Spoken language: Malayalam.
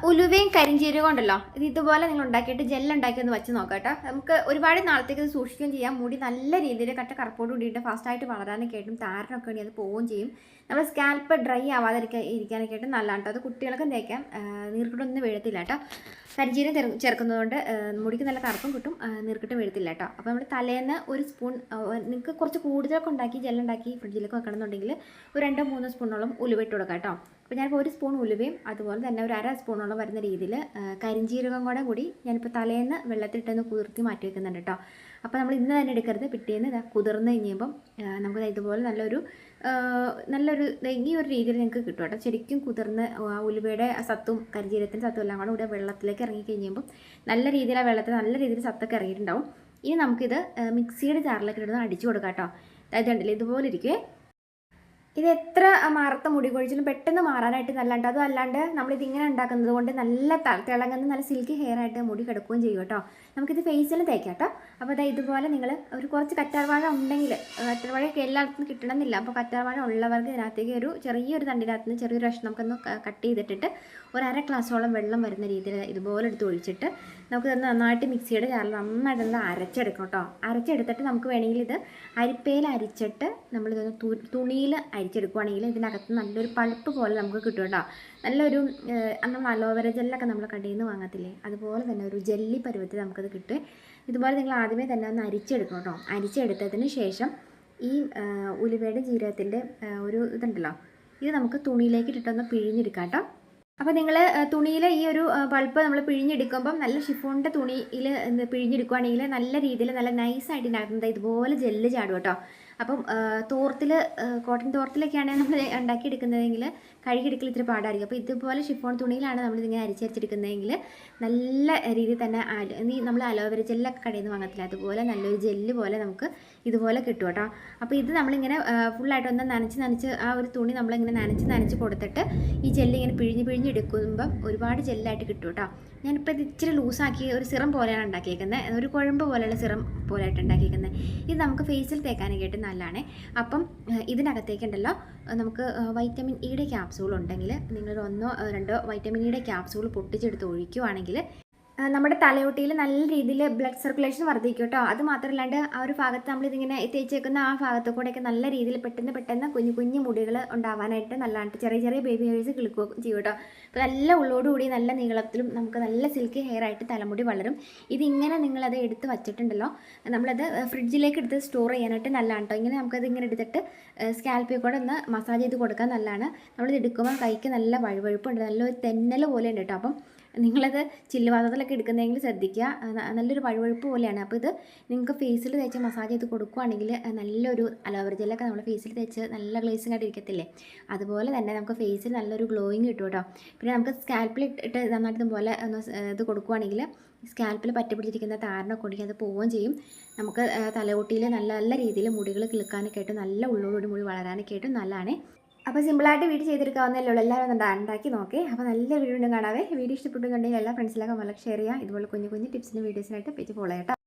ഉലുവയും കരിഞ്ചീരകം ഉണ്ടല്ലോ, ഇതുപോലെ നിങ്ങൾ ഉണ്ടാക്കിയിട്ട് ജെല്ലുണ്ടാക്കി ഒന്ന് വെച്ച് നോക്കാം കേട്ടോ. നമുക്ക് ഒരുപാട് നാളത്തേക്ക് ഇത് സൂക്ഷിക്കുകയും ചെയ്യാം. മുടി നല്ല രീതിയിൽ കറുപ്പോട് കൂടിയിട്ട് ഫാസ്റ്റായിട്ട് വളരാനൊക്കെ ആയിട്ടും താരനൊക്കെ വേണ്ടി അത് പോവുകയും ചെയ്യും. നമ്മൾ സ്കാൽപ്പ് ഡ്രൈ ഇരിക്കാനൊക്കെ ആയിട്ട് നല്ലതാണ് കേട്ടോ. അത് കുട്ടികൾക്കും തേക്കാം, നീർക്കിട്ടൊന്നും വീഴത്തില്ല കേട്ടോ. കരിഞ്ചീരം ചേർക്കുന്നതുകൊണ്ട് മുടിക്ക് നല്ല കറുപ്പും കിട്ടും, നീർക്കിട്ടും വീഴത്തില്ല കേട്ടോ. അപ്പോൾ നമ്മൾ തലേന്ന് ഒരു സ്പൂൺ, നിങ്ങൾക്ക് കുറച്ച് കൂടുതലൊക്കെ ഉണ്ടാക്കി ജെല്ലുണ്ടാക്കി ഫ്രിഡ്ജിലേക്ക് വെക്കണമെന്നുണ്ടെങ്കിൽ ഒരു 2-3 സ്പൂണോളം ഉലുവ ഇട്ട് കൊടുക്കാം കേട്ടോ. അപ്പോൾ ഞാനിപ്പോൾ 1 സ്പൂൺ ഉലുവയും അതുപോലെ തന്നെ ഒരു 1/2 സ്പൂണോളം വരുന്ന രീതിയിൽ കരിഞ്ചീരകം കൂടി ഞാനിപ്പോൾ തലേന്ന് വെള്ളത്തിലിട്ടൊന്ന് കുതിർത്തി മാറ്റി വെക്കുന്നുണ്ട് കേട്ടോ. അപ്പോൾ നമ്മൾ ഇന്ന് തന്നെ എടുക്കരുത്, പിറ്റേന്ന് കുതിർന്ന് കഴിഞ്ഞപ്പം നമുക്ക് ഇതുപോലെ നല്ലൊരു ഈ ഒരു രീതിയിൽ നിങ്ങൾക്ക് കിട്ടും കേട്ടോ. ശരിക്കും കുതിർന്ന് ഉലുവയുടെ സത്തും കരിഞ്ചീരകത്തിൻ്റെ സത്തും എല്ലാം കൂടെ വെള്ളത്തിലേക്ക് ഇറങ്ങി കഴിയുമ്പം നല്ല രീതിയിൽ ആ വെള്ളത്തിൽ നല്ല രീതിയിൽ സത്തൊക്കെ ഇറങ്ങിയിട്ടുണ്ടാവും. ഇനി നമുക്കിത് മിക്സിയുടെ ജാറിലേക്ക് ഇടുന്നത് അടിച്ചു കൊടുക്കാം കേട്ടോ. അതായത് ഉണ്ടല്ലോ ഇതുപോലെ ഇരിക്കുവേ. ഇത് എത്ര മാറത്ത മുടി കൊഴിച്ചിലും പെട്ടെന്ന് മാറാനായിട്ട് നല്ലതാണ്. അതും അല്ലാണ്ട് നമ്മളിതിങ്ങനെ ഉണ്ടാക്കുന്നത് കൊണ്ട് നല്ല തിളങ്ങുന്ന നല്ല സിൽക്കി ഹെയർ ആയിട്ട് മുടി കിടക്കുകയും ചെയ്യും കേട്ടോ. നമുക്കിത് ഫേസിലും തേക്കാം കേട്ടോ. അപ്പോൾ അതായത് ഇതുപോലെ നിങ്ങൾ കുറച്ച് കറ്റാർവാഴ ഉണ്ടെങ്കിൽ, കറ്റാർവാഴയൊക്കെ എല്ലായിടത്തും കിട്ടണമെന്നില്ല. അപ്പോൾ കറ്റാർവാഴ ഉള്ളവർക്ക് ഇതിനകത്തേക്ക് ചെറിയൊരു തണ്ടിനകത്ത് നിന്ന് ചെറിയൊരു കഷ്ണം നമുക്കൊന്ന് കട്ട് ചെയ്തിട്ടിട്ട് ഒരു 1/2 ഗ്ലാസ്സോളം വെള്ളം വരുന്ന രീതിയിൽ ഇതുപോലെ എടുത്ത് ഒഴിച്ചിട്ട് നമുക്ക് നന്നായിട്ട് മിക്സിയുടെ ജാറിൽ നന്നായിട്ട് അരച്ചെടുക്കാം കേട്ടോ. അരച്ചെടുത്തിട്ട് നമുക്ക് വേണമെങ്കിൽ ഇത് അരിപ്പയിൽ അരിച്ചിട്ട് നമ്മളിതൊന്ന് തുണിയിൽ അരിച്ചെടുക്കുകയാണെങ്കിൽ ഇതിനകത്ത് നല്ലൊരു പൾപ്പ് പോലെ നമുക്ക് കിട്ടും കേട്ടോ. നല്ലൊരു നമ്മൾ അലോവേര ജെല്ലൊക്കെ നമ്മൾ കടയിൽ നിന്ന് വാങ്ങത്തില്ലേ, അതുപോലെ തന്നെ ഒരു ജെല്ലി പരുവത്തിൽ നമുക്കത് കിട്ടും. ഇതുപോലെ നിങ്ങൾ ആദ്യമേ തന്നെ ഒന്ന് അരിച്ചെടുക്കും കേട്ടോ. അരിച്ചെടുത്തതിന് ശേഷം ഈ ഉലുവയുടെ ജീരകത്തിൻ്റെ ഒരു ഇതുണ്ടല്ലോ, ഇത് നമുക്ക് തുണിയിലേക്ക് ഇട്ടിട്ടൊന്ന് പിഴിഞ്ഞെടുക്കാം കേട്ടോ. അപ്പോൾ നിങ്ങൾ തുണിയിൽ ഈ ഒരു പൾപ്പ് നമ്മൾ പിഴിഞ്ഞെടുക്കുമ്പം നല്ല ഷിഫോണിൻ്റെ തുണിയിൽ പിഴിഞ്ഞെടുക്കുകയാണെങ്കിൽ നല്ല രീതിയിൽ നല്ല നൈസായിട്ട് ഉണ്ടാക്കുന്നത് ഇതുപോലെ ജെല്ല് ചാടും കേട്ടോ. അപ്പം കോട്ടൺ തോർത്തിലൊക്കെയാണ് നമ്മൾ ഉണ്ടാക്കിയെടുക്കുന്നതെങ്കിൽ കഴുകിയെടുക്കൽ ഇത്തിരി പാടായിരിക്കും. അപ്പോൾ ഇതുപോലെ ഷിഫോൺ തുണിയിലാണ് നമ്മളിതിങ്ങനെ അരിച്ചെടുക്കുന്നതെങ്കിൽ നല്ല രീതിയിൽ തന്നെ നമ്മൾ അലോവേര ജെല്ലൊക്കെ കടയിൽ നിന്ന് വാങ്ങത്തില്ല, അതുപോലെ നല്ലൊരു ജെല്ല് പോലെ നമുക്ക് ഇതുപോലെ കിട്ടും കേട്ടോ. അപ്പോൾ ഇത് നമ്മളിങ്ങനെ ഫുള്ളായിട്ടൊന്ന് നനച്ച് ആ ഒരു തുണി നമ്മളിങ്ങനെ നനച്ച് കൊടുത്തിട്ട് ഈ ജെല്ല് ഇങ്ങനെ പിഴിഞ്ഞെടുക്കുമ്പം ഒരുപാട് ജെല്ലായിട്ട് കിട്ടും കേട്ടോ. ഞാനിപ്പോൾ ഇത് ഇച്ചിരി ലൂസാക്കി ഒരു സിറം പോലെയാണ് ഉണ്ടാക്കിയേക്കുന്നത്, ഒരു കുഴമ്പ് പോലെയുള്ള സിറം പോലെയായിട്ട് ഉണ്ടാക്കിയേക്കുന്നത്. ഇത് നമുക്ക് ഫേസിൽ തേക്കാനൊക്കെ നല്ലതാണ്. അപ്പം ഇതിനകത്തേക്കുണ്ടല്ലോ നമുക്ക് വൈറ്റമിൻ ഇയുടെ ക്യാപ്സൂൾ ഉണ്ടെങ്കിൽ നിങ്ങൾ 1-2 വൈറ്റമിൻ ഇയുടെ ക്യാപ്സൂൾ പൊട്ടിച്ചെടുത്ത് ഒഴിക്കുകയാണെങ്കിൽ നമ്മുടെ തലയോട്ടിയിൽ നല്ല രീതിയിൽ ബ്ലഡ് സർക്കുലേഷൻ വർദ്ധിക്കും കേട്ടോ. അത് മാത്രമല്ലാണ്ട് ആ ഒരു ഭാഗത്ത് നമ്മളിതിങ്ങനെ തേച്ചേക്കുന്ന ആ ഭാഗത്ത് കൂടെയൊക്കെ നല്ല രീതിയിൽ പെട്ടെന്ന് കുഞ്ഞു മുടികൾ ഉണ്ടാവാനായിട്ട് നല്ലതാണ്. ചെറിയ ബേബി ഹെയർസ് കിളിക്കുകയും ചെയ്യും കേട്ടോ. അപ്പോൾ നല്ല ഉള്ളോടുകൂടി നല്ല നീളത്തിലും നമുക്ക് നല്ല സിൽക്കി ഹെയർ ആയിട്ട് തലമുടി വളരും. ഇതിങ്ങനെ നിങ്ങളത് എടുത്ത് വച്ചിട്ടുണ്ടല്ലോ, നമ്മളത് ഫ്രിഡ്ജിലേക്ക് എടുത്ത് സ്റ്റോർ ചെയ്യാനായിട്ട് നല്ലതാണ് കേട്ടോ. ഇങ്ങനെ നമുക്കത് ഇങ്ങനെ എടുത്തിട്ട് സ്കാൽപ്പിൽ കൂടെ ഒന്ന് മസാജ് ചെയ്ത് കൊടുക്കാൻ നല്ലതാണ്. നമ്മളിത് എടുക്കുമ്പോൾ കൈക്ക് നല്ല വഴുവഴുപ്പുണ്ട്, നല്ലൊരു തെന്നൽ പോലെ ഉണ്ട് കേട്ടോ. അപ്പം നിങ്ങളത് ചില്ലുപാത്രത്തിലൊക്കെ എടുക്കുന്നതെങ്കിൽ ശ്രദ്ധിക്കുക, നല്ലൊരു വഴുവഴുപ്പ് പോലെയാണ്. അപ്പോൾ ഇത് നിങ്ങൾക്ക് ഫേസിൽ തേച്ച് മസാജ് ചെയ്ത് കൊടുക്കുകയാണെങ്കിൽ നല്ലൊരു അലോവേര ജെല്ലൊക്കെ നമ്മൾ ഫേസിൽ തേച്ച് നല്ല ഗ്ലേസിംഗ് ആയിട്ട് ഇരിക്കത്തില്ലേ, അതുപോലെ തന്നെ നമുക്ക് ഫേസിൽ നല്ലൊരു ഗ്ലോയിങ് കിട്ടും കേട്ടോ. പിന്നെ നമുക്ക് സ്കാൽപ്പിൽ ഇട്ട് നന്നായിട്ട് ഇതുപോലെ ഒന്ന് ഇത് കൊടുക്കുകയാണെങ്കിൽ സ്കാൽപ്പിൽ പറ്റിപ്പിടിച്ചിരിക്കുന്ന താരനൊക്കെ ഉണ്ടെങ്കിൽ അത് പോവുകയും ചെയ്യും. നമുക്ക് തലയോട്ടിയിൽ നല്ല രീതിയിൽ മുടികൾ കിളുക്കാനൊക്കെ ആയിട്ട് നല്ല ഉള്ളോടുകൂടി മുടി വളരാനൊക്കെ ആയിട്ട് നല്ലതാണ്. അപ്പോൾ സിമ്പിളായിട്ട് വീട്ടിൽ ചെയ്തെടുക്കാവുന്നതല്ലേ ഉള്ളൂ. എല്ലാവരും ഒന്ന് ഉണ്ടാക്കി നോക്കേ. അപ്പോൾ നല്ല വീഡിയോ കാണാവേ. വീഡിയോ ഇഷ്ടപ്പെട്ടുന്നുണ്ടെങ്കിൽ എല്ലാ ഫ്രണ്ട്സിലൊക്കെ വളരെ ഷെയർ ചെയ്യുക. ഇതുപോലെ കുഞ്ഞു ടിപ്സിൻ്റെ വീഡിയോസിനായിട്ട് പേജ് ഫോളോ ചെയ്യട്ടോ.